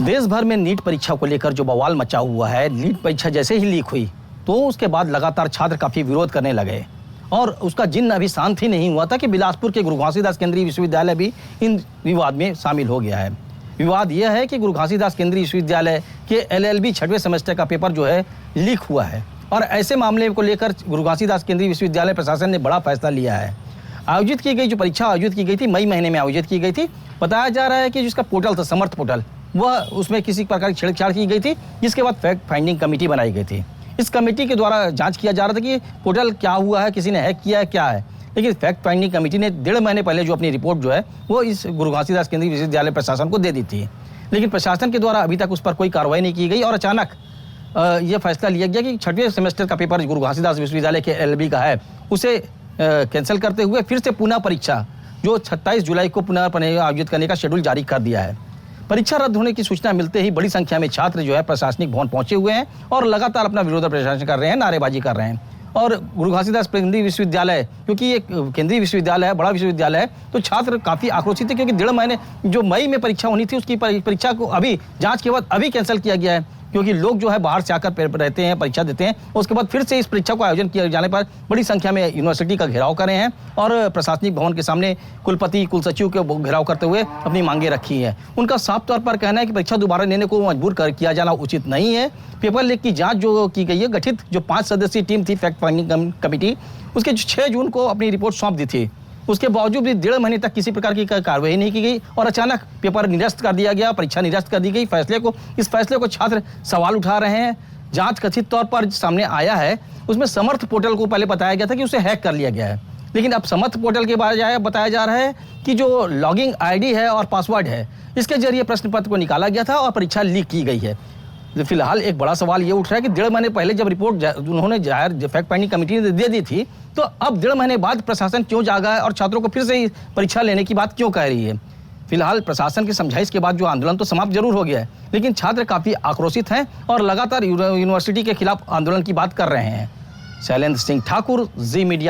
देश भर में नीट परीक्षा को लेकर जो बवाल मचा हुआ है, नीट परीक्षा जैसे ही लीक हुई तो उसके बाद लगातार छात्र काफी विरोध करने लगे और उसका जिन्न अभी शांत ही नहीं हुआ था कि बिलासपुर के गुरु घासीदास केंद्रीय विश्वविद्यालय भी इन विवाद में शामिल हो गया है। विवाद यह है कि गुरु घासीदास केंद्रीय विश्वविद्यालय के LLB 6वें सेमेस्टर का पेपर जो है लीक हुआ है और ऐसे मामले को लेकर गुरु घासीदास केंद्रीय विश्वविद्यालय प्रशासन ने बड़ा फैसला लिया है। आयोजित की गई जो परीक्षा आयोजित की गई थी, मई महीने में आयोजित की गई थी। बताया जा रहा है कि जिसका पोर्टल था समर्थ पोर्टल, वह उसमें किसी प्रकार की छेड़छाड़ की गई थी, जिसके बाद फैक्ट फाइंडिंग कमेटी बनाई गई थी। इस कमेटी के द्वारा जांच किया जा रहा था कि पोर्टल क्या हुआ है, किसी ने हैक किया है, क्या है। लेकिन फैक्ट फाइंडिंग कमेटी ने 1.5 महीने पहले जो अपनी रिपोर्ट जो है वो इस गुरु घासीदास केंद्रीय विश्वविद्यालय प्रशासन को दे दी थी। लेकिन प्रशासन के द्वारा अभी तक उस पर कोई कार्रवाई नहीं की गई और अचानक यह फैसला लिया गया कि 6वें सेमेस्टर का पेपर गुरु घासीदास विश्वविद्यालय के LLB का है, उसे कैंसिल करते हुए फिर से पुनः परीक्षा जो 27 जुलाई को पुनः आयोजित करने का शेड्यूल जारी कर दिया है। परीक्षा रद्द होने की सूचना मिलते ही बड़ी संख्या में छात्र जो है प्रशासनिक भवन पहुंचे हुए हैं और लगातार अपना विरोध प्रदर्शन कर रहे हैं, नारेबाजी कर रहे हैं। और गुरु घासीदास केंद्रीय विश्वविद्यालय, क्योंकि ये केंद्रीय विश्वविद्यालय है, बड़ा विश्वविद्यालय है, तो छात्र काफी आक्रोशित थे क्योंकि 1.5 महीने जो मई में परीक्षा होनी थी उसकी परीक्षा को अभी जांच के बाद अभी कैंसिल किया गया है, क्योंकि लोग जो है बाहर से आकर रहते हैं, परीक्षा देते हैं। उसके बाद फिर से इस परीक्षा को आयोजन किए जाने पर बड़ी संख्या में यूनिवर्सिटी का घेराव कर रहे हैं और प्रशासनिक भवन के सामने कुलपति कुलसचिव के घेराव करते हुए अपनी मांगे रखी हैं। उनका साफ तौर पर कहना है कि परीक्षा दोबारा लेने को मजबूर किया जाना उचित नहीं है। पेपर लीक की जाँच जो की गई है, गठित जो 5 सदस्यीय टीम थी फैक्ट फाइंडिंग कमेटी, उसके 6 जून को अपनी रिपोर्ट सौंप दी थी। उसके बावजूद भी 1.5 महीने तक किसी प्रकार की कार्रवाई नहीं की गई और अचानक पेपर निरस्त कर दिया गया, परीक्षा निरस्त कर दी गई। इस फैसले को छात्र सवाल उठा रहे हैं। जांच कथित तौर पर सामने आया है, उसमें समर्थ पोर्टल को पहले बताया गया था कि उसे हैक कर लिया गया है, लेकिन अब समर्थ पोर्टल के बजाय बताया जा रहा है कि जो लॉगिंग ID है और पासवर्ड है, इसके जरिए प्रश्न पत्र को निकाला गया था और परीक्षा लीक की गई है। फिलहाल एक बड़ा सवाल ये उठ रहा है कि 1.5 महीने पहले जब रिपोर्ट उन्होंने जाहिर फैक्ट फाइंडिंग कमेटी ने दे दी थी, तो अब 1.5 महीने बाद प्रशासन क्यों जागा है और छात्रों को फिर से परीक्षा लेने की बात क्यों कह रही है। फिलहाल प्रशासन की समझाइश के बाद जो आंदोलन तो समाप्त जरूर हो गया है, लेकिन छात्र काफी आक्रोशित हैं और लगातार यूनिवर्सिटी के खिलाफ आंदोलन की बात कर रहे हैं। शैलेंद्र सिंह ठाकुर, जी मीडिया।